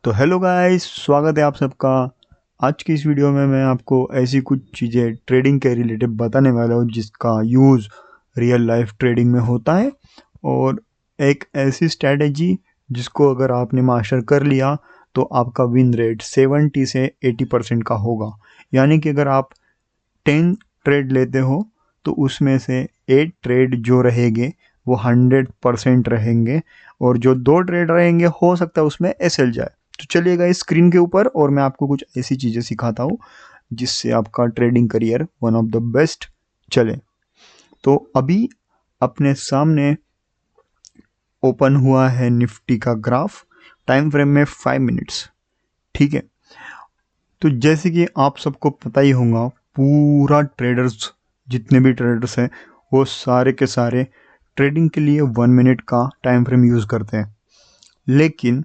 तो hello guys, स्वागत है आप सबका। आज की इस वीडियो में मैं आपको ऐसी कुछ चीज़ें ट्रेडिंग के रिलेटेड बताने वाला हूँ जिसका यूज़ रियल लाइफ ट्रेडिंग में होता है, और एक ऐसी स्ट्रैटेजी जिसको अगर आपने मास्टर कर लिया तो आपका विन रेट 70 से 80% का होगा। यानी कि अगर आप 10 ट्रेड लेते हो तो उसमें से 8 ट्रेड जो रहेंगे वो 100% रहेंगे, और जो 2 ट्रेड रहेंगे हो सकता है उसमें एसएल जाए। तो चलिएगा इस स्क्रीन के ऊपर और मैं आपको कुछ ऐसी चीज़ें सिखाता हूँ जिससे आपका trading career one of the best चले। तो अभी अपने सामने ओपन हुआ है निफ्टी का ग्राफ, टाइम फ्रेम में 5 मिनट्स। ठीक है, तो जैसे कि आप सबको पता ही होगा, पूरा ट्रेडर्स जितने भी ट्रेडर्स हैं वो सारे के सारे ट्रेडिंग के लिए 1 मिनट का टाइम फ्रेम यूज़ करते हैं। लेकिन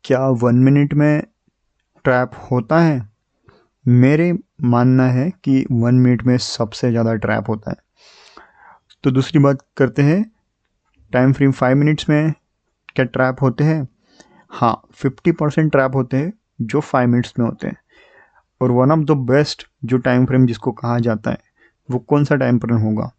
क्या 1 मिनट में ट्रैप होता है? मेरे मानना है कि 1 मिनट में सबसे ज़्यादा ट्रैप होता है। तो दूसरी बात करते हैं, टाइम फ्रेम 5 मिनट्स में क्या ट्रैप होते हैं? हाँ, 50% ट्रैप होते हैं जो 5 मिनट्स में होते हैं। और वन ऑफ द बेस्ट जो टाइम फ्रेम जिसको कहा जाता है वो कौन सा टाइम फ्रेम होगा?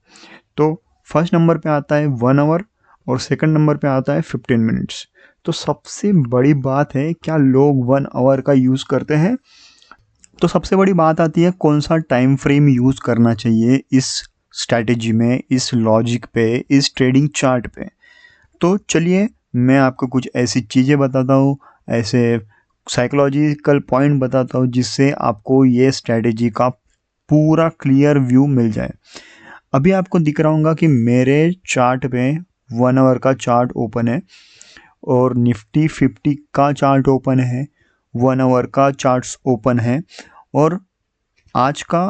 तो फर्स्ट नंबर पे आता है 1 आवर और सेकंड नंबर पे आता है 15 मिनट्स। तो सबसे बड़ी बात है, क्या लोग 1 आवर का यूज़ करते हैं? तो सबसे बड़ी बात आती है कौन सा टाइम फ्रेम यूज़ करना चाहिए इस स्ट्रैटेजी में, इस लॉजिक पे, इस ट्रेडिंग चार्ट पे। तो चलिए मैं आपको कुछ ऐसी चीज़ें बताता हूँ, ऐसे साइकोलॉजिकल पॉइंट बताता हूँ जिससे आपको ये स्ट्रैटेजी का पूरा क्लियर व्यू मिल जाए। अभी आपको दिख रहा होगा कि मेरे चार्ट पे 1 आवर का चार्ट ओपन है और निफ्टी 50 का चार्ट ओपन है, 1 आवर का चार्ट्स ओपन है, और आज का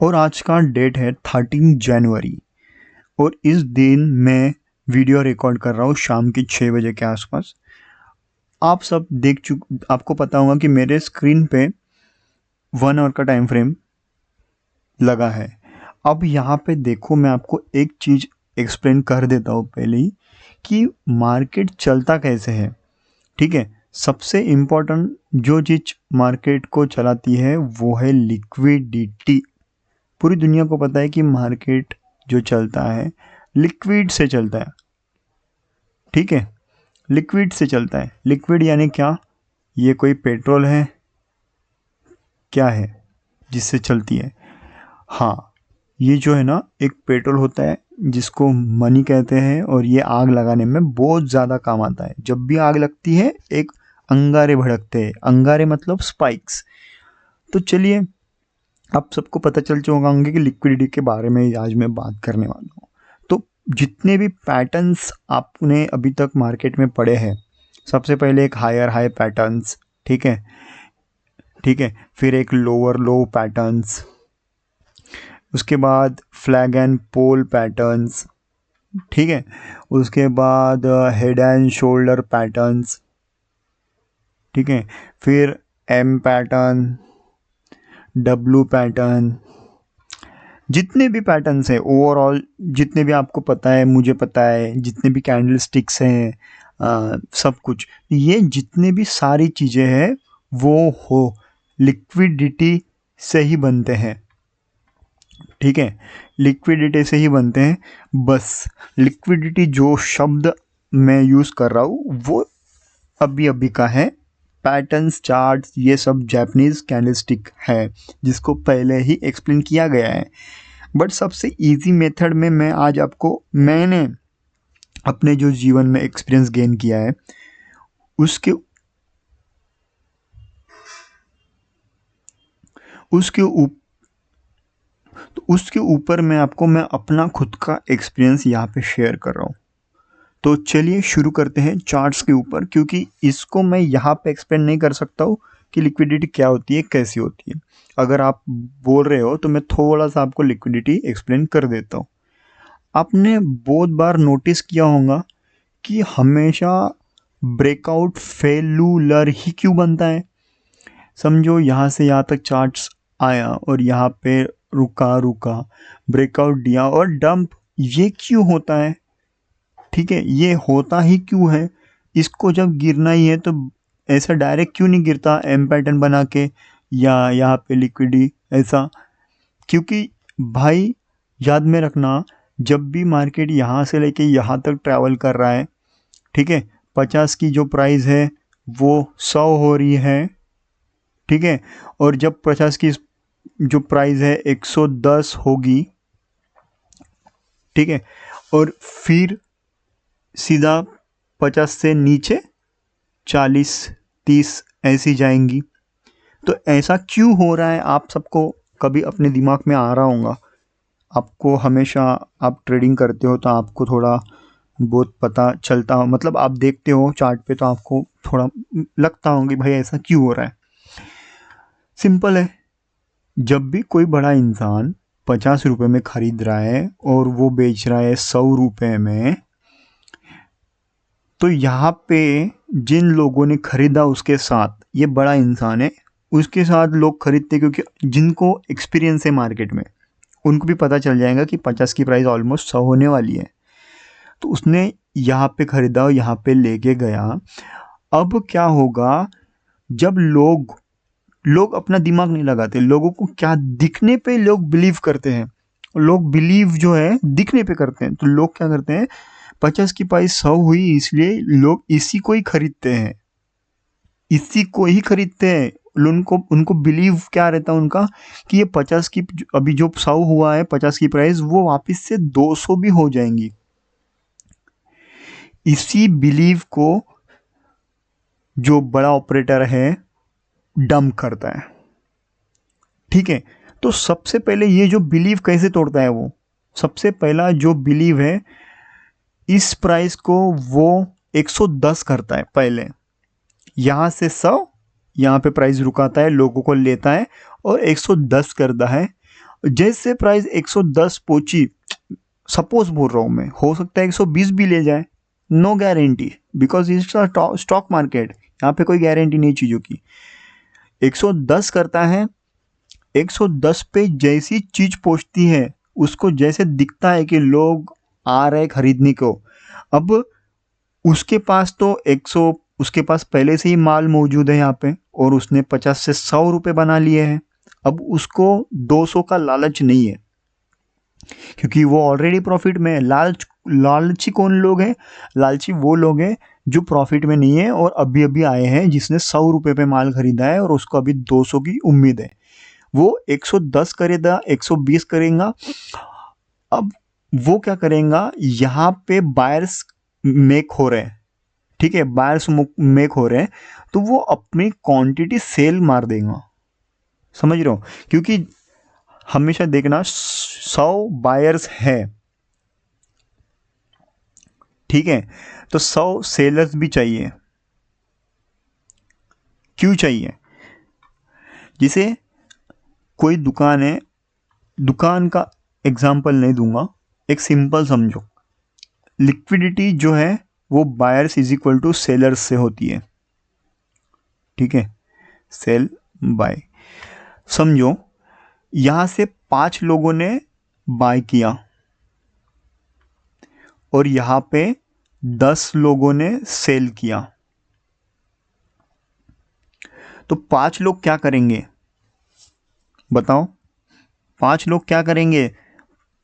आज का डेट है 13 जनवरी। और इस दिन मैं वीडियो रिकॉर्ड कर रहा हूँ शाम के 6 बजे के आसपास। आप सब आपको पता होगा कि मेरे स्क्रीन पे 1 आवर का टाइम फ्रेम लगा है। अब यहाँ पे देखो, मैं आपको एक चीज़ एक्सप्लेन कर देता हूँ पहले ही कि मार्केट चलता कैसे है। ठीक है, सबसे इम्पोर्टेंट जो चीज़ मार्केट को चलाती है वो है लिक्विडिटी। पूरी दुनिया को पता है कि मार्केट जो चलता है लिक्विड से चलता है। ठीक है, लिक्विड से चलता है। लिक्विड यानी क्या? ये कोई पेट्रोल है? क्या है जिससे चलती है? हाँ, ये जो है ना, एक पेट्रोल होता है जिसको मनी कहते हैं, और ये आग लगाने में बहुत ज़्यादा काम आता है। जब भी आग लगती है एक अंगारे भड़कते हैं, अंगारे मतलब स्पाइक्स। तो चलिए, आप सबको पता चल चुका होंगे कि लिक्विडिटी के बारे में आज मैं बात करने वाला हूँ। तो जितने भी पैटर्न्स आपने अभी तक मार्केट में पढ़े हैं, सबसे पहले एक हायर हाई पैटर्न्स, ठीक है, फिर एक लोअर लो पैटर्न्स, उसके बाद फ्लैग एंड पोल पैटर्न्स, ठीक है, उसके बाद हेड एंड शोल्डर पैटर्न्स, ठीक है, फिर एम पैटर्न, डब्लू पैटर्न, जितने भी पैटर्न्स हैं ओवरऑल, जितने भी आपको पता है, मुझे पता है, जितने भी कैंडल स्टिक्स हैं, सब कुछ, ये जितने भी सारी चीज़ें हैं वो हो लिक्विडिटी से ही बनते हैं। ठीक है, लिक्विडिटी से ही बनते हैं। बस लिक्विडिटी जो शब्द मैं यूज़ कर रहा हूँ वो अभी अभी का है। पैटर्न्स, चार्ट्स, ये सब जापानीज कैंडलस्टिक है जिसको पहले ही एक्सप्लेन किया गया है। बट सबसे इजी मेथड में मैंने अपने जो जीवन में एक्सपीरियंस गेन किया है उसके उसके ऊपर उसके ऊपर मैं अपना खुद का एक्सपीरियंस यहाँ पे शेयर कर रहा हूँ। तो चलिए शुरू करते हैं चार्ट्स के ऊपर, क्योंकि इसको मैं यहाँ पे एक्सप्लेन नहीं कर सकता हूँ कि लिक्विडिटी क्या होती है, कैसी होती है। अगर आप बोल रहे हो तो मैं थोड़ा सा आपको लिक्विडिटी एक्सप्लेन कर देता हूँ। आपने बहुत बार नोटिस किया होगा कि हमेशा ब्रेकआउट फेलुलर ही क्यों बनता है। समझो यहाँ से यहाँ तक चार्ट्स आया और यहाँ पे रुका, ब्रेकआउट दिया और डंप। ये क्यों होता है? ठीक है, ये होता ही क्यों है? इसको जब गिरना ही है तो ऐसा डायरेक्ट क्यों नहीं गिरता एम पैटर्न बना के या यहाँ पे लिक्विडी ऐसा? क्योंकि भाई याद में रखना, जब भी मार्केट यहाँ से लेके यहाँ तक ट्रैवल कर रहा है, ठीक है, 50 की जो प्राइस है वो 100 हो रही है, ठीक है, और जब 50 की जो प्राइस है 110 होगी, ठीक है, और फिर सीधा 50 से नीचे 40 30 ऐसी जाएंगी। तो ऐसा क्यों हो रहा है आप सबको कभी अपने दिमाग में आ रहा होगा। आपको हमेशा, आप ट्रेडिंग करते हो तो आपको थोड़ा बहुत पता चलता हो, मतलब आप देखते हो चार्ट पे तो आपको थोड़ा लगता होगा कि भाई ऐसा क्यों हो रहा है। सिंपल है, जब भी कोई बड़ा इंसान 50 रुपये में खरीद रहा है और वो बेच रहा है 100 रुपये में, तो यहाँ पे जिन लोगों ने खरीदा उसके साथ, ये बड़ा इंसान है, उसके साथ लोग खरीदते क्योंकि जिनको एक्सपीरियंस है मार्केट में, उनको भी पता चल जाएगा कि 50 की प्राइस ऑलमोस्ट 100 होने वाली है। तो उसने यहाँ पे खरीदा और यहाँ पे लेके गया। अब क्या होगा, जब लोग अपना दिमाग नहीं लगाते, लोगों को क्या दिखने पे लोग बिलीव करते हैं, लोग बिलीव जो है दिखने पे करते हैं। तो लोग क्या करते हैं, 50 की प्राइस 100 हुई इसलिए लोग इसी को ही खरीदते हैं, इसी को ही खरीदते हैं। उनको बिलीव क्या रहता है उनका, कि ये 50 की अभी जो 100 हुआ है 50 की प्राइस, वो वापस से 200 भी हो जाएंगी। इसी बिलीव को जो बड़ा ऑपरेटर है डंप करता है, ठीक है। तो सबसे पहले ये जो बिलीव कैसे तोड़ता है, वो सबसे पहला जो बिलीव है, इस प्राइस को वो 110 करता है पहले, यहाँ से 100, यहाँ पे प्राइस रुकाता है, लोगों को लेता है और 110 करता है। जैसे प्राइस 110 पहुंची, सपोज बोल रहा हूँ मैं, हो सकता है 120 भी ले जाए, no guarantee, because it's stock market, यहाँ पे कोई गारंटी नहीं चीज़ों की। 110 करता है, 110 पे जैसी चीज पहुंचती है, उसको जैसे दिखता है कि लोग आ रहे खरीदने को, अब उसके पास तो 100, उसके पास पहले से ही माल मौजूद है यहाँ पे, और उसने 50 से 100 रुपये बना लिए हैं। अब उसको 200 का लालच नहीं है, क्योंकि वो ऑलरेडी प्रॉफिट में है। लालची कौन लोग हैं, लालची वो लोग हैं जो प्रॉफिट में नहीं है और अभी अभी आए हैं, जिसने 100 रुपये पे माल खरीदा है और उसको अभी 200 की उम्मीद है। वो 110 करेगा, 120 करेगा। अब वो क्या करेगा, यहाँ पे बायर्स मेक हो रहे हैं, ठीक है, बायर्स मेक हो रहे हैं, तो वो अपनी क्वांटिटी सेल मार देगा। समझ रहे हो, क्योंकि हमेशा देखना 100 बायर्स है, ठीक है, तो 100 सेलर्स भी चाहिए। क्यों चाहिए, जिसे कोई दुकान है, दुकान का एग्जाम्पल नहीं दूंगा, एक सिंपल समझो, लिक्विडिटी जो है वो buyers is equal to sellers से होती है, ठीक है, सेल बाय। समझो यहां से 5 लोगों ने बाय किया और यहां पे 10 लोगों ने सेल किया, तो 5 लोग क्या करेंगे बताओ, 5 लोग क्या करेंगे,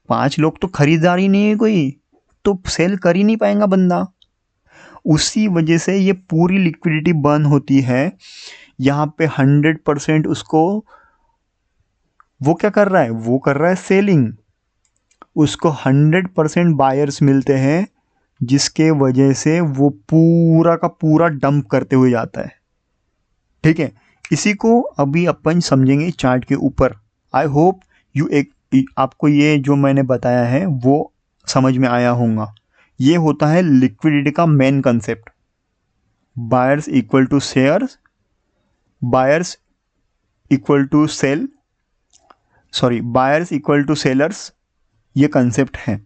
5 लोग तो खरीदार ही नहीं है कोई, तो सेल कर ही नहीं पाएगा बंदा। उसी वजह से ये पूरी लिक्विडिटी बर्न होती है। यहाँ पे 100% उसको, वो क्या कर रहा है, वो कर रहा है सेलिंग, उसको 100% बायर्स मिलते हैं, जिसके वजह से वो पूरा का पूरा डंप करते हुए जाता है, ठीक है। इसी को अभी अपन समझेंगे चार्ट के ऊपर। आई होप आपको ये जो मैंने बताया है वो समझ में आया होगा। ये होता है लिक्विडिटी का main concept, buyers equal to shares, buyers equal to sale, sorry buyers equal to sellers, ये कंसेप्ट है।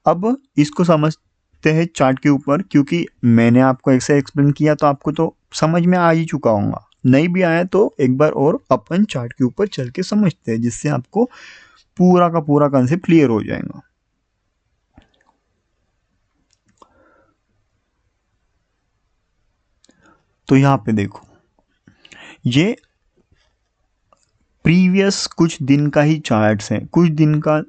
अब इसको समझते हैं चार्ट के ऊपर, क्योंकि मैंने आपको ऐसे एक्सप्लेन किया तो आपको तो समझ में आ ही चुका होगा, नहीं भी आया तो एक बार और अपन चार्ट के ऊपर चल के समझते हैं, जिससे आपको पूरा का पूरा कंसेप्ट क्लियर हो जाएगा। तो यहाँ पे देखो, ये प्रीवियस कुछ दिन का ही चार्ट्स है, कुछ दिन का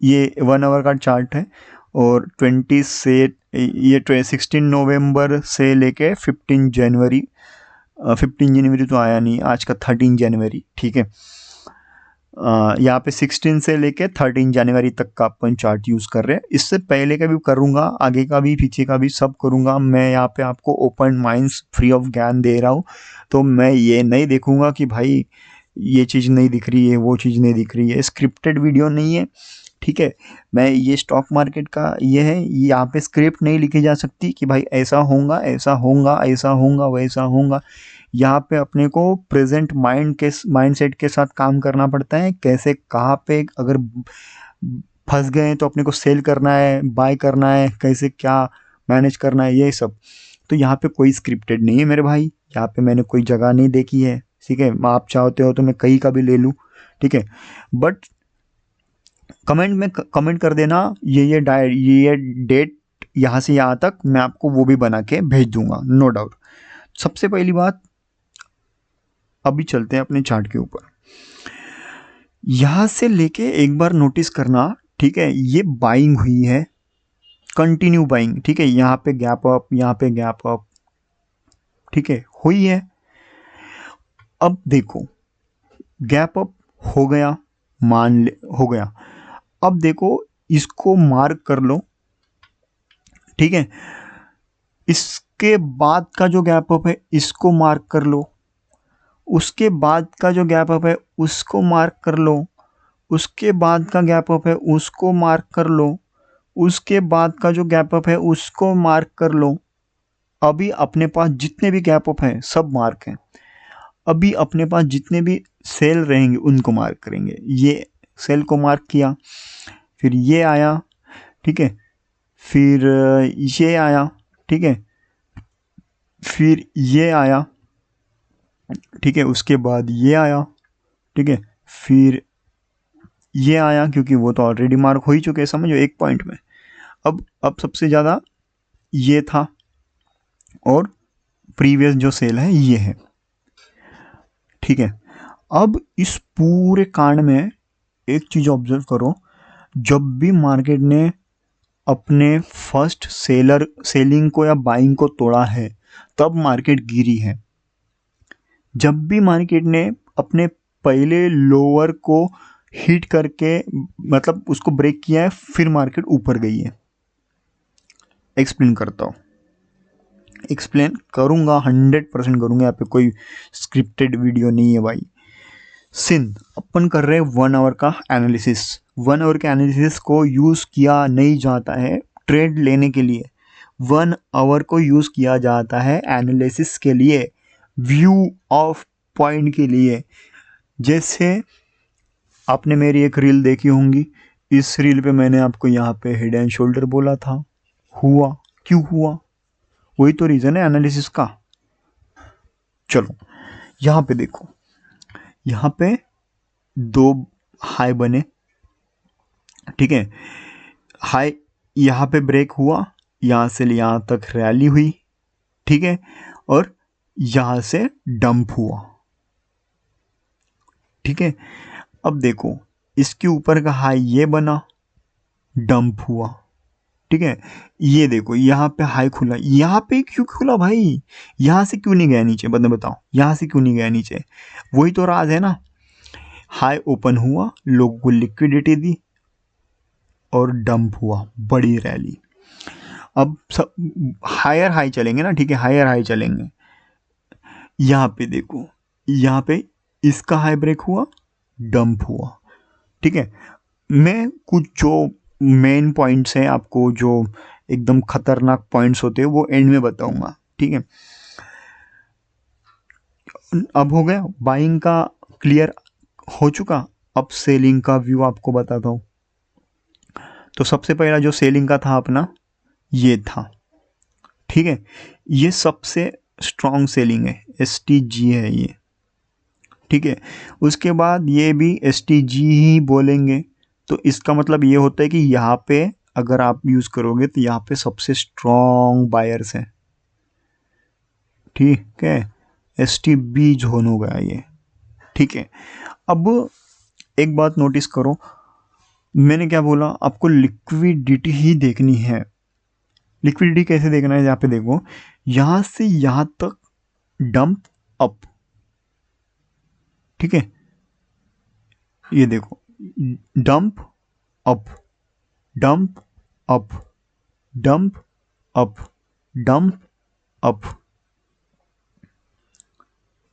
ये 1 आवर का चार्ट है। और 20 से ये 16 नवंबर से लेके 15 जनवरी, 15 जनवरी तो आया नहीं, आज का 13 जनवरी, ठीक है। यहाँ पे 16 से लेके 13 जनवरी तक का अपन चार्ट यूज़ कर रहे हैं। इससे पहले का भी करूँगा, आगे का भी, पीछे का भी, सब करूँगा। मैं यहाँ पे आपको ओपन माइंड्स, फ्री ऑफ ज्ञान दे रहा हूँ। तो मैं ये नहीं देखूँगा कि भाई ये चीज़ नहीं दिख रही है, वो चीज़ नहीं दिख रही है। स्क्रिप्टेड वीडियो नहीं है, ठीक है। मैं ये स्टॉक मार्केट का ये है, यहाँ पे स्क्रिप्ट नहीं लिखी जा सकती कि भाई ऐसा होगा, ऐसा होगा, ऐसा होगा, वैसा होगा। यहाँ पे अपने को प्रेजेंट माइंडसेट के साथ काम करना पड़ता है। कैसे, कहाँ पे अगर फंस गए तो अपने को सेल करना है, बाय करना है, कैसे क्या मैनेज करना है, ये सब। तो यहाँ पे कोई स्क्रिप्टेड नहीं है मेरे भाई। यहाँ पे मैंने कोई जगह नहीं देखी है, ठीक है। आप चाहते हो तो मैं कहीं का भी ले लूँ, ठीक है। बट कमेंट में कमेंट कर देना ये डेट यहाँ से यहाँ तक, मैं आपको वो भी बना के भेज दूंगा, नो डाउट। सबसे पहली बात, अभी चलते हैं अपने चार्ट के ऊपर। यहाँ से लेके एक बार नोटिस करना, ठीक है, ये बाइंग हुई है, कंटिन्यू बाइंग, ठीक है। यहाँ पे गैप अप, यहाँ पे गैप अप, ठीक है, हुई है। अब देखो, गैप अप हो गया, मान ले हो गया। अब देखो, इसको मार्क कर लो, ठीक है। इसके बाद का जो गैप अप है इसको मार्क कर लो, उसके बाद का जो गैप अप है उसको मार्क कर लो, उसके बाद का गैप अप है उसको मार्क कर लो, उसके बाद का जो गैप अप है उसको मार्क कर लो। अभी अपने पास जितने भी गैप अप हैं सब मार्क हैं। अभी अपने पास जितने भी सेल रहेंगे उनको मार्क करेंगे। ये सेल को मार्क किया, फिर ये आया, ठीक है, फिर ये आया, ठीक है, फिर ये आया, ठीक है, उसके बाद ये आया, ठीक है, फिर ये आया, क्योंकि वो तो ऑलरेडी मार्क हो ही चुके हैं, समझो, एक पॉइंट में। अब सबसे ज़्यादा ये था, और प्रीवियस जो सेल है ये है, ठीक है। अब इस पूरे कांड में एक चीज़ ऑब्जर्व करो, जब भी मार्केट ने अपने फर्स्ट सेलिंग को या बाइंग को तोड़ा है तब मार्केट गिरी है। जब भी मार्केट ने अपने पहले लोअर को हिट करके, मतलब उसको ब्रेक किया है, फिर मार्केट ऊपर गई है। एक्सप्लेन करता हूँ, एक्सप्लेन करूँगा, 100% करूँगा। यहाँ पे कोई स्क्रिप्टेड वीडियो नहीं है भाई। अपन कर रहे हैं 1 आवर का एनालिसिस। 1 आवर के एनालिसिस को यूज़ किया नहीं जाता है ट्रेड लेने के लिए, 1 आवर को यूज़ किया जाता है एनालिसिस के लिए, व्यू ऑफ पॉइंट के लिए। जैसे आपने मेरी एक रील देखी होंगी, इस रील पे मैंने आपको यहाँ पे हेड एंड शोल्डर बोला था, हुआ, क्यों हुआ, वही तो रीज़न है एनालिसिस का। चलो यहाँ पे देखो, यहाँ पे 2 हाई बने, ठीक है। हाई यहाँ पे ब्रेक हुआ, यहाँ से यहाँ तक रैली हुई, ठीक है, और यहाँ से डंप हुआ, ठीक है। अब देखो, इसके ऊपर का हाई ये बना, डंप हुआ, ठीक है। ये देखो, यहाँ पे हाई खुला, यहाँ पे क्यों खुला भाई, यहाँ से क्यों नहीं गया नीचे, बताओ, यहाँ से क्यों नहीं गया नीचे, वही तो राज है ना। हाई ओपन हुआ, लोगों को लिक्विडिटी दी, और डंप हुआ, बड़ी रैली। अब सब हायर हाई चलेंगे ना, ठीक है, हायर हाई चलेंगे। यहाँ पे देखो, यहाँ पे इसका हाई ब्रेक हुआ, डंप हुआ, ठीक है। मैं कुछ जो मेन पॉइंट्स हैं आपको, जो एकदम खतरनाक पॉइंट्स होते हैं, वो एंड में बताऊंगा, ठीक है। अब हो गया बाइंग का क्लियर हो चुका। अब सेलिंग का व्यू आपको बताता हूँ। तो सबसे पहला जो सेलिंग का था अपना, ये था, ठीक है। ये सबसे स्ट्रॉन्ग सेलिंग है, STG है ये, ठीक है। उसके बाद ये भी STG ही बोलेंगे। तो इसका मतलब ये होता है कि यहाँ पे अगर आप यूज़ करोगे तो यहाँ पे सबसे स्ट्रॉन्ग बायर्स हैं, ठीक है, STB जोन हो गया ये। ठीक है, अब एक बात नोटिस करो, मैंने क्या बोला आपको, लिक्विडिटी ही देखनी है। लिक्विडिटी कैसे देखना है, यहाँ पे देखो, यहां से यहां तक डंप अप, ठीक है, ये देखो, dump up, dump up, dump up, dump up.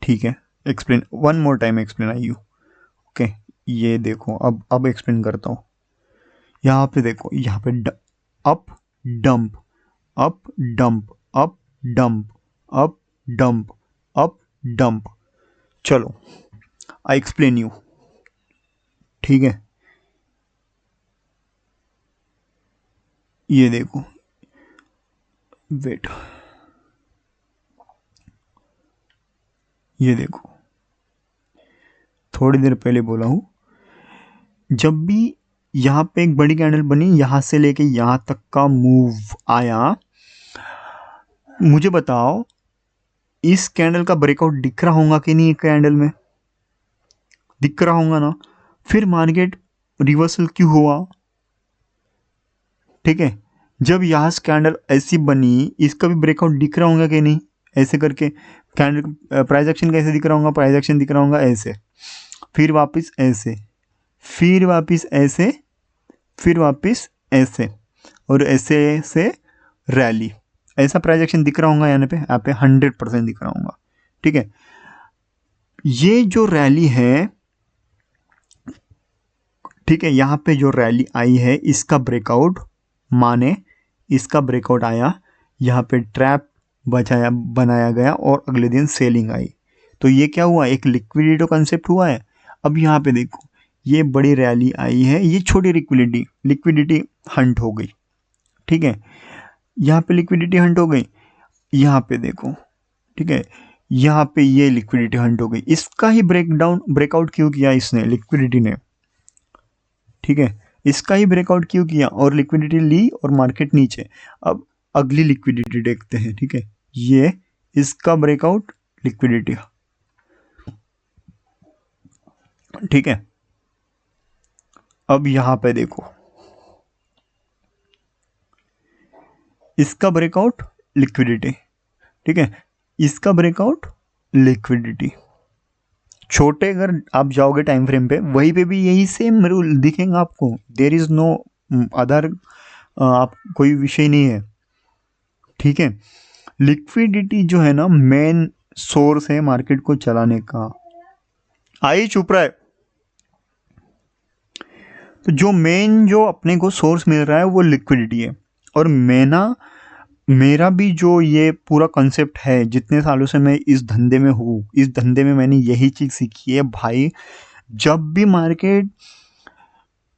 ठीक है, explain one more time, explain I you. Okay, ये देखो, अब एक्सप्लेन करता हूँ। यहाँ पे देखो, यहाँ पे up dump, up dump, up dump, up dump, up dump. चलो आई एक्सप्लेन यू, ठीक है। ये देखो, वेट, ये देखो, थोड़ी देर पहले बोला हूं, जब भी यहां पे एक बड़ी कैंडल बनी, यहां से लेके यहां तक का मूव आया, मुझे बताओ इस कैंडल का ब्रेकआउट दिख रहा होगा कि नहीं, कैंडल में दिख रहा होगा ना। फिर मार्केट रिवर्सल क्यों हुआ, ठीक है, जब यहां से कैंडल ऐसी बनी, इसका भी ब्रेकआउट दिख रहा होगा कि नहीं, ऐसे करके कैंडल प्राइस एक्शन कैसे दिख रहा होगा, प्राइस एक्शन दिख रहा होगा ऐसे, फिर वापस ऐसे, फिर वापस ऐसे, फिर वापस ऐसे, और ऐसे से रैली, ऐसा प्राइस एक्शन दिख रहा होगा यहाँ पे 100% दिख रहा होगा। ठीक है, ये जो रैली है, ठीक है, यहाँ पे जो रैली आई है, इसका ब्रेकआउट माने इसका ब्रेकआउट आया, यहाँ पे ट्रैप बनाया गया और अगले दिन सेलिंग आई। तो ये क्या हुआ, एक लिक्विडिटी कंसेप्ट हुआ है। अब यहाँ पे देखो, ये बड़ी रैली आई है, ये छोटी लिक्विडिटी हंट हो गई। ठीक है, यहाँ पे लिक्विडिटी हंट हो गई, यहाँ पे देखो, ठीक है, यहाँ पे ये लिक्विडिटी हंट हो गई। इसका ही ब्रेकआउट क्यों किया इसने, लिक्विडिटी ने, ठीक है, इसका ही ब्रेकआउट क्यों किया और लिक्विडिटी ली और मार्केट नीचे। अब अगली लिक्विडिटी देखते हैं, ठीक है, ये इसका ब्रेकआउट, लिक्विडिटी, ठीक है। अब यहां पे देखो, इसका ब्रेकआउट लिक्विडिटी, ठीक है, इसका ब्रेकआउट लिक्विडिटी। छोटे अगर आप जाओगे टाइम फ्रेम पे, वहीं पे भी यही सेम रूल दिखेगा आपको, देयर इज नो अदर, आप कोई विषय नहीं है। ठीक है, लिक्विडिटी जो है ना, मेन सोर्स है मार्केट को चलाने का। आई चुप रहा है। तो जो मेन जो अपने को सोर्स मिल रहा है वो लिक्विडिटी है। और मेरा भी जो ये पूरा कॉन्सेप्ट है, जितने सालों से मैं इस धंधे में हूँ, इस धंधे में मैंने यही चीज़ सीखी है भाई, जब भी मार्केट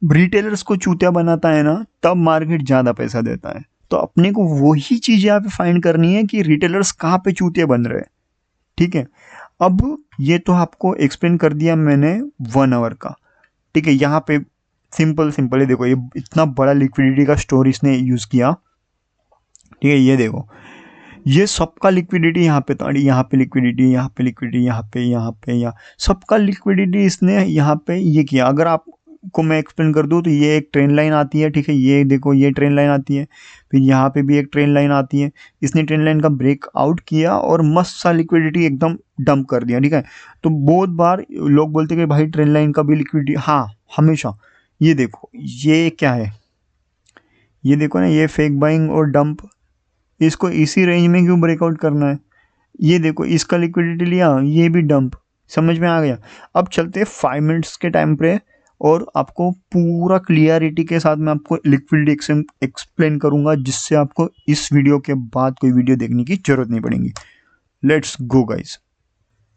रिटेलर्स को चूतिया बनाता है ना, तब मार्केट ज़्यादा पैसा देता है। तो अपने को वही चीज़ यहाँ पे फाइंड करनी है कि रिटेलर्स कहाँ पे चूतिया बन रहे हैं। ठीक है, अब ये तो आपको एक्सप्लेन कर दिया मैंने 1 आवर का। ठीक है, यहाँ पे सिंपल है, देखो ये इतना बड़ा लिक्विडिटी का स्टोर इसने यूज़ किया। ठीक है, ये देखो, ये सबका लिक्विडिटी यहाँ पे था, यहाँ पे लिक्विडिटी, यहाँ पे लिक्विडिटी, यहाँ सबका लिक्विडिटी इसने यहाँ पे ये किया। अगर आपको मैं एक्सप्लेन कर दूँ तो ये एक ट्रेन लाइन आती है, ठीक है, ये देखो ये ट्रेन लाइन आती है, फिर यहाँ पे भी एक ट्रेन लाइन आती है। इसने ट्रेन लाइन का ब्रेक आउट किया और मस्त सा लिक्विडिटी एकदम डंप कर दिया। ठीक है, तो बहुत बार लोग बोलते कि भाई ट्रेन लाइन का भी लिक्विडिटी, हाँ हमेशा। ये देखो ये क्या है, ये देखो ना, ये फेक बाइंग और डंप, इसको इसी रेंज में क्यों ब्रेकआउट करना है। ये देखो इसका लिक्विडिटी लिया, ये भी डंप, समझ में आ गया। अब चलते हैं 5 मिनट्स के टाइम पे, और आपको पूरा क्लियरिटी के साथ मैं आपको लिक्विडिटी एक्सप्लेन करूंगा, जिससे आपको इस वीडियो के बाद कोई वीडियो देखने की जरूरत नहीं पड़ेगी। Let's go guys.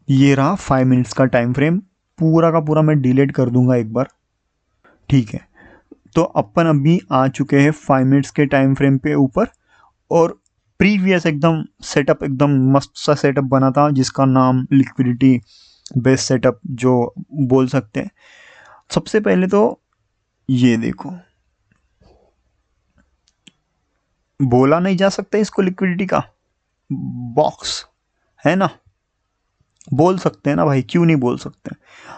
ये रहा 5 मिनट्स का टाइम फ्रेम, पूरा का पूरा मैं डिलीट कर दूंगा एक बार। ठीक है, तो अपन अभी आ चुके हैं 5 मिनट्स के टाइम फ्रेम पे ऊपर, और प्रीवियस एकदम सेटअप, एकदम मस्त सा सेटअप बना था, जिसका नाम लिक्विडिटी बेस्ड सेटअप जो बोल सकते हैं। सबसे पहले तो ये देखो, बोला नहीं जा सकता इसको लिक्विडिटी का बॉक्स, है ना? बोल सकते हैं ना भाई, क्यों नहीं बोल सकते?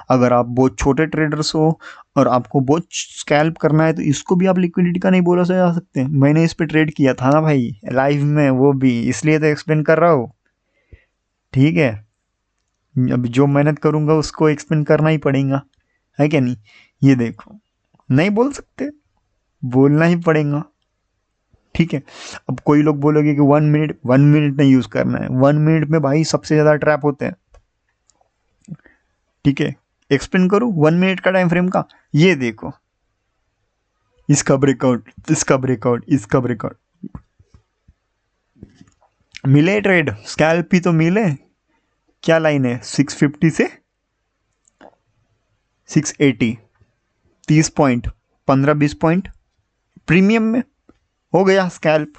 अगर आप बहुत छोटे ट्रेडर्स हो और आपको बहुत स्कैल्प करना है तो इसको भी आप लिक्विडिटी का नहीं बोला जा सकते। मैंने इस पे ट्रेड किया था ना भाई, लाइव में, वो भी इसलिए तो एक्सप्लेन कर रहा हूँ। ठीक है, अब जो मेहनत करूंगा उसको एक्सप्लेन करना ही पड़ेगा, है क्या नहीं? ये देखो, नहीं बोल सकते, बोलना ही पड़ेगा। ठीक है, अब कोई लोग बोलोगे कि 1 मिनट, 1 मिनट नहीं यूज करना है। 1 मिनट में भाई सबसे ज्यादा ट्रैप होते हैं। ठीक है, एक्सप्लेन करूं 1 मिनट का टाइम फ्रेम का? ये देखो, इसका ब्रेकआउट, इसका ब्रेकआउट, इसका ब्रेकआउट, मिले ट्रेड, स्कैल्प भी तो मिले। क्या लाइन है? 650 से 680, 30 पॉइंट, 15-20 पॉइंट प्रीमियम में हो गया स्कैल्प।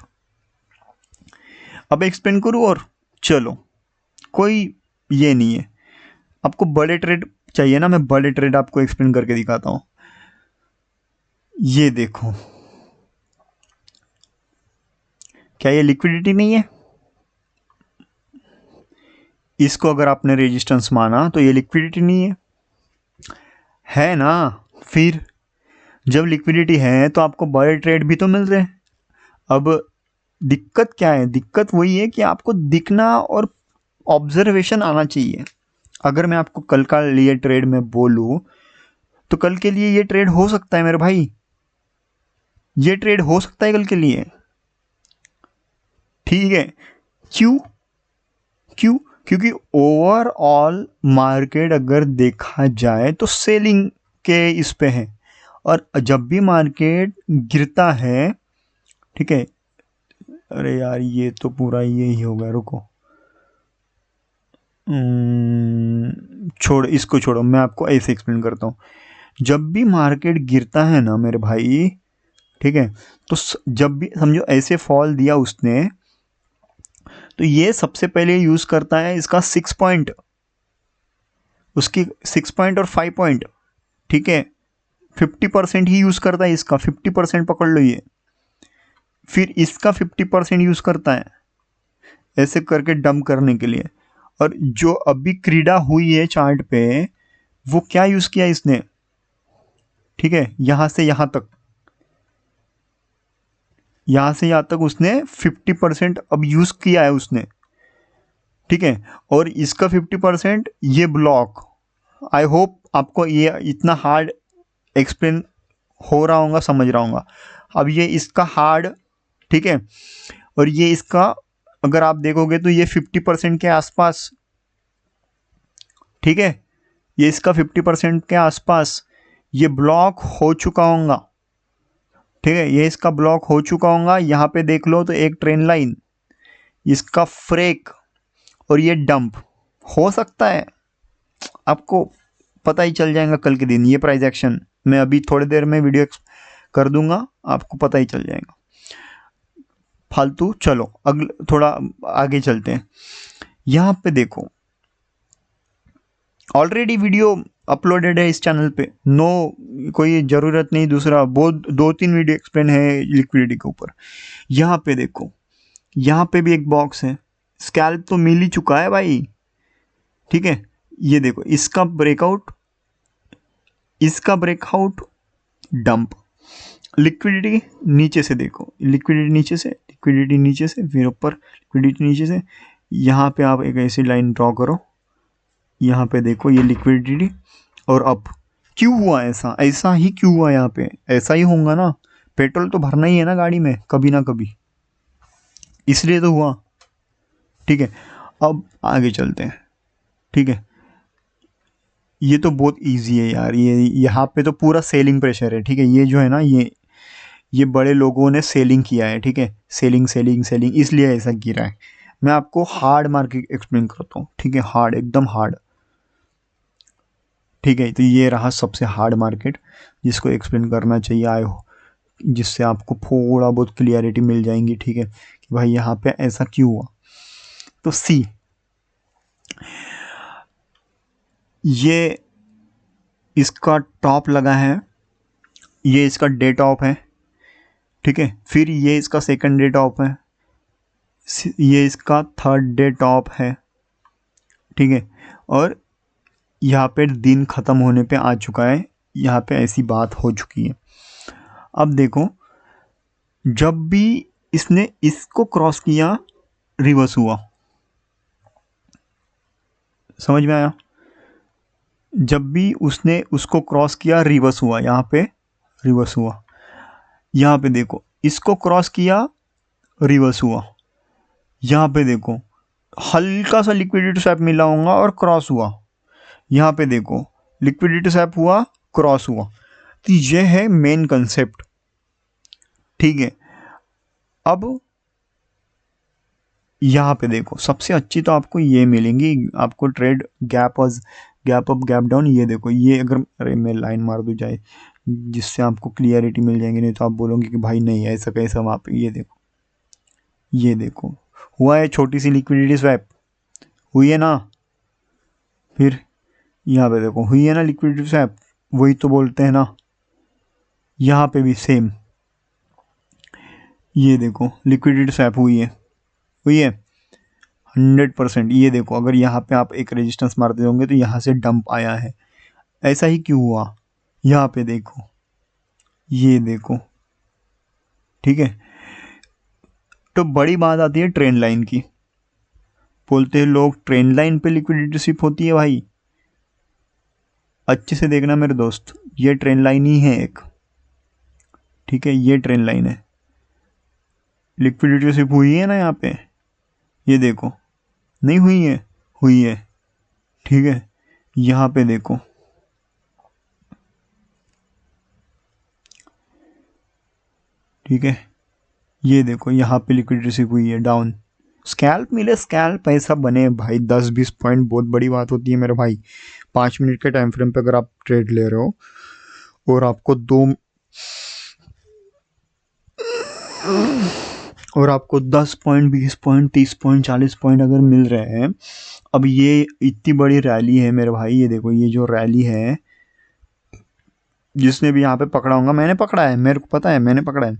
अब एक्सप्लेन करूं और चलो, कोई ये नहीं है। आपको बड़े ट्रेड चाहिए ना, मैं बड़े ट्रेड आपको एक्सप्लेन करके दिखाता हूं। ये देखो, क्या ये लिक्विडिटी नहीं है? इसको अगर आपने रेजिस्टेंस माना तो ये लिक्विडिटी नहीं है ना? फिर जब लिक्विडिटी है तो आपको बड़े ट्रेड भी तो मिल रहे हैं। अब दिक्कत क्या है? दिक्कत वही है कि आपको दिखना और ऑब्जर्वेशन आना चाहिए। अगर मैं आपको कल का लिए ट्रेड में बोलूं तो कल के लिए ये ट्रेड हो सकता है मेरे भाई, ये ट्रेड हो सकता है कल के लिए। ठीक है, क्यों? क्यों? क्योंकि ओवरऑल मार्केट अगर देखा जाए तो सेलिंग के इस पे है, और जब भी मार्केट गिरता है, ठीक है, अरे यार ये तो पूरा ये ही होगा, रुको, छोड़, इसको छोड़ो, मैं आपको ऐसे एक्सप्लेन करता हूँ। जब भी मार्केट गिरता है ना मेरे भाई, ठीक है, तो जब भी समझो ऐसे फॉल दिया उसने, तो ये सबसे पहले यूज करता है इसका 6 पॉइंट, उसकी 6 पॉइंट और 5 पॉइंट। ठीक है, 50% ही यूज करता है इसका, 50% पकड़ लो ये, फिर इसका 50% यूज करता है ऐसे करके डंप करने के लिए। और जो अभी क्रीडा हुई है चार्ट पे, वो क्या यूज किया इसने? ठीक है, यहां से यहां तक, यहां से यहां तक उसने 50% अब यूज किया है उसने। ठीक है, और इसका 50% ये ब्लॉक, आई होप आपको ये इतना हार्ड एक्सप्लेन हो रहा होगा, समझ रहा होगा। अब ये इसका हार्ड, ठीक है, और ये इसका, अगर आप देखोगे तो ये 50% के आसपास, ठीक है, ये इसका 50% के आसपास ये ब्लॉक हो चुका होगा। ठीक है, ये इसका ब्लॉक हो चुका होगा। यहाँ पे देख लो तो एक ट्रेन लाइन, इसका फ्रेक, और ये डंप हो सकता है। आपको पता ही चल जाएगा कल के दिन, ये प्राइस एक्शन मैं अभी थोड़ी देर में वीडियो कर दूंगा, आपको पता ही चल जाएगा। फालतू, चलो अगले थोड़ा आगे चलते हैं। यहाँ पे देखो, ऑलरेडी वीडियो अपलोडेड है इस चैनल पे, नो कोई ज़रूरत नहीं दूसरा, बहुत 2-3 वीडियो एक्सप्लेन है लिक्विडिटी के ऊपर। यहाँ पे देखो, यहाँ पे भी एक बॉक्स है, स्कैल्प तो मिल ही चुका है भाई। ठीक है, ये देखो, इसका ब्रेकआउट, इसका ब्रेकआउट, डंप, लिक्विडिटी नीचे से देखो, लिक्विडिटी नीचे से, लिक्विडिटी नीचे से, फिर ऊपर लिक्विडिटी नीचे से। यहाँ पे आप एक ऐसी लाइन ड्रॉ करो, यहाँ पे देखो ये लिक्विडिटी, और अप। क्यों हुआ ऐसा? ऐसा ही क्यों हुआ? यहाँ पे ऐसा ही होगा ना, पेट्रोल तो भरना ही है ना गाड़ी में कभी ना कभी, इसलिए तो हुआ। ठीक है, अब आगे चलते हैं। ठीक है, ये तो बहुत इजी है यार, ये यहाँ पे तो पूरा सेलिंग प्रेशर है। ठीक है, ये जो है ना, ये बड़े लोगों ने सेलिंग किया है। ठीक है, सेलिंग सेलिंग सेलिंग, इसलिए ऐसा गिरा है। मैं आपको हार्ड मार्केट एक्सप्लेन करता हूँ। ठीक है, हार्ड, एकदम हार्ड। ठीक है, तो ये रहा सबसे हार्ड मार्केट जिसको एक्सप्लेन करना चाहिए, आए हो, जिससे आपको थोड़ा बहुत क्लियरिटी मिल जाएंगी। ठीक है, कि भाई यहाँ पे ऐसा क्यों हुआ। तो सी, ये इसका टॉप लगा है, ये इसका डे टॉप है। ठीक है, फिर ये इसका सेकंड डे टॉप है, ये इसका थर्ड डे टॉप है। ठीक है, और यहाँ पे दिन ख़त्म होने पे आ चुका है, यहाँ पे ऐसी बात हो चुकी है। अब देखो, जब भी इसने इसको क्रॉस किया रिवर्स हुआ, समझ में आया? जब भी उसने उसको क्रॉस किया रिवर्स हुआ, यहाँ पे रिवर्स हुआ। यहाँ पे देखो, इसको क्रॉस किया रिवर्स हुआ। यहाँ पे देखो, हल्का सा लिक्विडिटी स्वैप मिला होगा और क्रॉस हुआ। यहाँ पे देखो, लिक्विडिटी स्वैप हुआ, क्रॉस हुआ। तो ये है मेन कंसेप्ट, ठीक है। अब यहाँ पे देखो, सबसे अच्छी तो आपको ये मिलेंगी, आपको trade gap up gap down. ये देखो, ये अगर, अरे मैं लाइन मार दूँ जाए, जिससे आपको क्लियरिटी मिल जाएगी, नहीं तो आप बोलोगे कि भाई नहीं ऐसा कैसा वहाँ पे। ये देखो हुआ है छोटी सी लिक्विडिटी स्वैप, हुई है ना। फिर यहाँ पे देखो, हुई है ना लिक्विडिटी स्वैप, वही तो बोलते हैं ना। यहाँ पे भी सेम, ये देखो लिक्विडिटी स्वैप हुई है 100%। ये देखो, अगर यहाँ पे आप एक रेजिस्टेंस मारते होंगे तो यहाँ से डंप आया है। ऐसा ही क्यों हुआ? यहाँ पे देखो, ये देखो, ठीक है। तो बड़ी बात आती है ट्रेंड लाइन की। बोलते हैं लोग ट्रेंड लाइन पे लिक्विडिटी स्विप होती है। भाई अच्छे से देखना मेरे दोस्त, ये ट्रेंड लाइन ही है एक, ठीक है, ये ट्रेंड लाइन है। लिक्विडिटी स्विप हुई है ना यहाँ पे, ये देखो, नहीं हुई है? हुई है, ठीक है। यहाँ पे देखो, ठीक है, ये देखो, यहाँ पे लिक्विडिटी स्विप हुई है डाउन। स्कैल्प मिले, स्कैल्प ऐसा बने भाई, 10-20 पॉइंट बहुत बड़ी बात होती है मेरे भाई। 5 मिनट के टाइम फ्रेम पे अगर आप ट्रेड ले रहे हो और आपको और आपको 10 पॉइंट, 20 पॉइंट, 30 पॉइंट, 40 पॉइंट अगर मिल रहे हैं। अब ये इतनी बड़ी रैली है मेरे भाई, ये देखो, ये जो रैली है, जिसने भी यहाँ पे पकड़ा होगा, मैंने पकड़ा है, मेरे को पता है, मैंने पकड़ा है।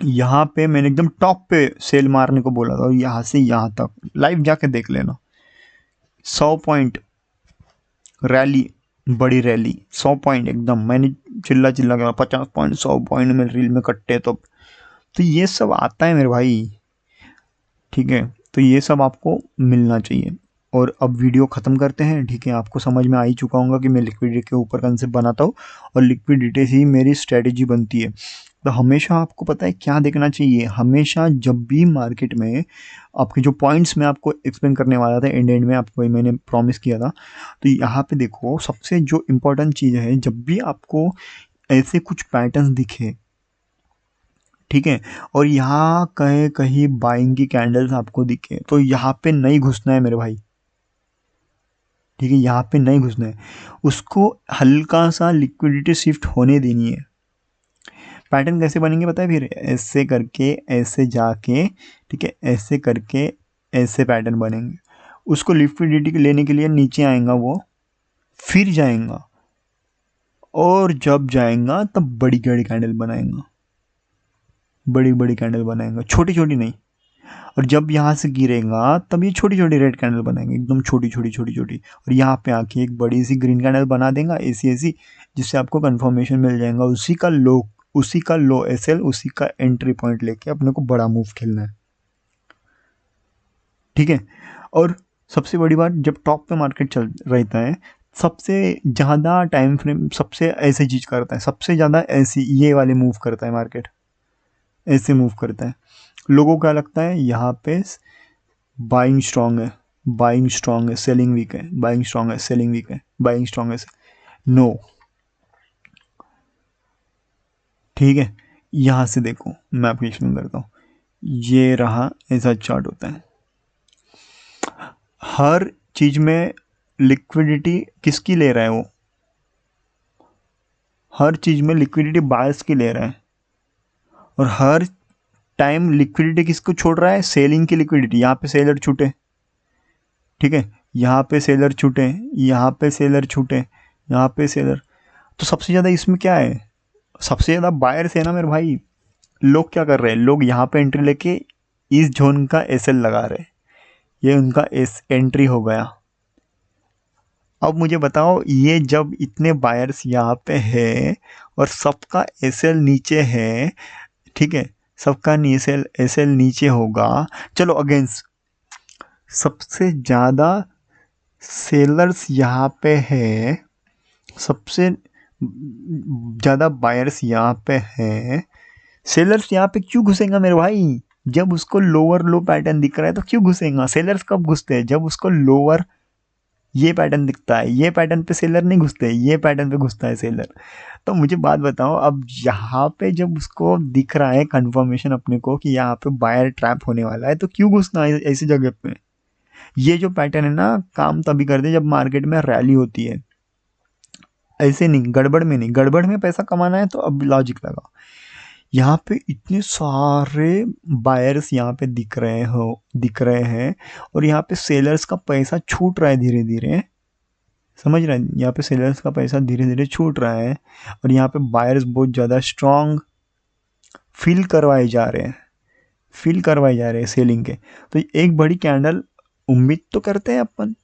यहाँ पे मैंने एकदम टॉप पे सेल मारने को बोला था, और यहाँ से यहाँ तक लाइव जाके देख लेना। 100 पॉइंट रैली, बड़ी रैली, 100 पॉइंट एकदम, मैंने चिल्ला कर 50 पॉइंट, 100 पॉइंट में रील में कट्टे। तो ये सब आता है मेरे भाई, ठीक है। तो ये सब आपको मिलना चाहिए। और अब वीडियो ख़त्म करते हैं, ठीक है। आपको समझ में आ ही चुका होगा कि मैं लिक्विडिटी के ऊपर कंसेप्ट बनाता हूँ, और लिक्विडिटी ही मेरी स्ट्रेटेजी बनती है। तो हमेशा आपको पता है क्या देखना चाहिए, हमेशा जब भी मार्केट में आपके जो पॉइंट्स मैं आपको एक्सप्लेन करने वाला था एंड में, आपको मैंने प्रॉमिस किया था। तो यहाँ पे देखो, सबसे जो इम्पोर्टेंट चीज़ है, जब भी आपको ऐसे कुछ पैटर्न्स दिखे, ठीक है, और यहाँ कहीं बाइंग की कैंडल्स आपको दिखे, तो यहाँ पे नहीं घुसना है मेरे भाई, ठीक है। यहाँ पे नहीं घुसना है, उसको हल्का सा लिक्विडिटी शिफ्ट होने देनी है। पैटर्न कैसे बनेंगे पता है? फिर ऐसे करके ऐसे जाके, ठीक है, ऐसे करके ऐसे पैटर्न बनेंगे। उसको लिक्विडिटी लेने के लिए नीचे आएगा वो, फिर जाएगा, और जब जाएगा तब बड़ी बड़ी कैंडल बनाएगा, बड़ी बड़ी कैंडल बनाएगा, छोटी छोटी नहीं। और जब यहाँ से गिरेगा तब ये छोटी छोटी रेड कैंडल बनाएंगे, एकदम छोटी छोटी छोटी छोटी, और यहाँ पे आके एक बड़ी सी ग्रीन कैंडल बना देगा ऐसी ऐसी, जिससे आपको कंफर्मेशन मिल जाएगा। उसी का लो एसएल, उसी का एंट्री पॉइंट लेके अपने को बड़ा मूव खेलना है, ठीक है। और सबसे बड़ी बात, जब टॉप पे मार्केट चल रहता है, सबसे ज़्यादा टाइम फ्रेम सबसे ऐसे चीज़ करता है, सबसे ज़्यादा ऐसी ये वाले मूव करता है मार्केट, ऐसे मूव करता है। लोगों को क्या लगता है यहाँ पे बाइंग स्ट्रांग है, बाइंग स्ट्रांग है, सेलिंग वीक है, बाइंग स्ट्रांग है, सेलिंग वीक है, बाइंग स्ट्रांग है, नो, ठीक है। यहाँ से देखो, मैं आपको एक्सप्लेन करता हूँ। ये रहा, ऐसा चार्ट होता है। हर चीज़ में लिक्विडिटी किसकी ले रहा है वो? हर चीज़ में लिक्विडिटी बायर्स की ले रहा है, और हर टाइम लिक्विडिटी किसको छोड़ रहा है? सेलिंग की लिक्विडिटी। यहाँ पे सेलर छूटे, ठीक है, यहाँ पे सेलर छूटे, यहाँ पे सेलर छूटे, यहाँ पे सेलर। तो सबसे ज़्यादा इसमें क्या है? सबसे ज़्यादा बायर्स है ना मेरे भाई। लोग क्या कर रहे हैं? लोग यहाँ पे एंट्री लेके इस जोन का एसएल लगा रहे हैं, ये उनका एस एंट्री हो गया, अब मुझे बताओ, ये जब इतने बायर्स यहाँ पे है और सबका एसएल नीचे है, ठीक है, सबका एसएल एसएल नीचे होगा, चलो अगेंस्ट सबसे ज़्यादा सेलर्स यहाँ पे है, सबसे ज़्यादा बायर्स यहाँ पे है, सेलर्स यहाँ पे क्यों घुसेगा मेरे भाई? जब उसको लोअर लो पैटर्न दिख रहा है तो क्यों घुसेगा? सेलर्स कब घुसते हैं? जब उसको लोअर ये पैटर्न दिखता है, ये पैटर्न पे सेलर नहीं घुसते, ये पैटर्न पे घुसता है सेलर। तो मुझे बात बताओ, अब यहाँ पे जब उसको दिख रहा है कंफर्मेशन अपने को कि यहाँ पे बायर ट्रैप होने वाला है, तो क्यों घुसना है ऐसी जगह पे? ये जो पैटर्न है ना, काम तभी करते हैं जब मार्केट में रैली होती है, ऐसे नहीं गड़बड़ में नहीं। गड़बड़ में पैसा कमाना है तो अब लॉजिक लगा। यहाँ पे इतने सारे बायर्स यहाँ पे दिख रहे हैं और यहाँ पे सेलर्स का पैसा छूट रहा है धीरे धीरे, समझ रहे हैं? यहाँ पे सेलर्स का पैसा धीरे धीरे छूट रहा है और यहाँ पे बायर्स बहुत ज़्यादा स्ट्रॉन्ग फील करवाए जा रहे हैं, फील करवाए जा रहे हैं सेलिंग के। तो एक बड़ी कैंडल उम्मीद तो करते हैं अपन,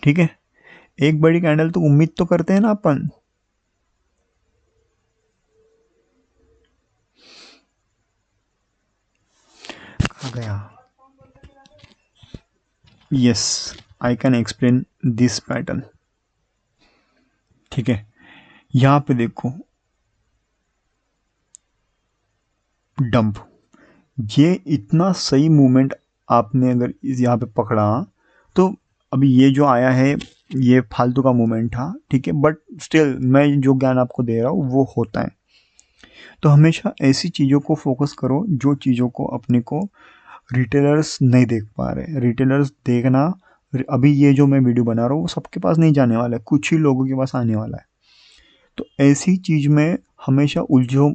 ठीक है, एक बड़ी कैंडल तो उम्मीद तो करते हैं ना अपन। कहाँ गया? Yes, I can explain this pattern, ठीक है। यहाँ पे देखो डंप, ये इतना सही मूवमेंट आपने अगर इस यहाँ पे पकड़ा तो अभी ये जो आया है ये फालतू का मूवमेंट था, ठीक है, बट स्टिल मैं जो ज्ञान आपको दे रहा हूँ वो होता है। तो हमेशा ऐसी चीज़ों को फोकस करो जो चीज़ों को अपने को रिटेलर्स नहीं देख पा रहे। रिटेलर्स देखना, अभी ये जो मैं वीडियो बना रहा हूँ वो सबके पास नहीं जाने वाला है, कुछ ही लोगों के पास आने वाला है। तो ऐसी चीज़ में हमेशा उलझो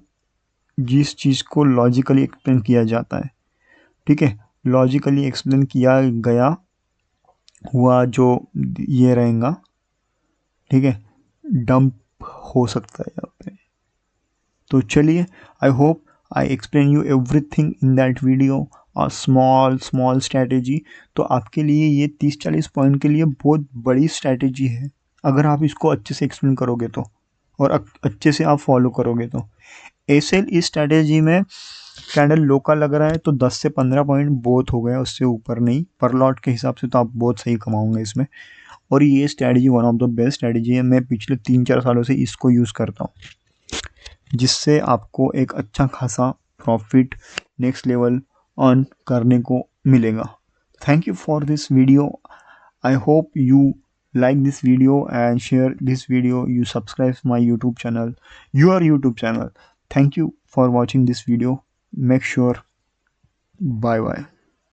जिस चीज़ को लॉजिकली एक्सप्लेन किया जाता है, ठीक है, लॉजिकली एक्सप्लेन किया गया हुआ जो ये रहेगा, ठीक है, डंप हो सकता है यहाँ पे। तो चलिए, I hope I explain you everything in that video, और स्मॉल स्ट्रैटेजी। तो आपके लिए ये 30-40 पॉइंट के लिए बहुत बड़ी स्ट्रैटेजी है अगर आप इसको अच्छे से एक्सप्लेन करोगे तो, और अच्छे से आप फॉलो करोगे तो। एसएल इस स्ट्रैटेजी में कैंडल लो का लग रहा है तो 10 से 15 पॉइंट बहुत हो गया, उससे ऊपर नहीं। पर लॉट के हिसाब से तो आप बहुत सही कमाओगे इसमें। और ये strategy one of the best strategy है, मैं पिछले 3-4 सालों से इसको यूज़ करता हूँ, जिससे आपको एक अच्छा खासा प्रॉफिट नेक्स्ट लेवल अर्न करने को मिलेगा। Thank you for this video, I hope you like this video and share this video, you subscribe my YouTube channel, your YouTube channel. Thank you for watching this video. Make sure, bye bye.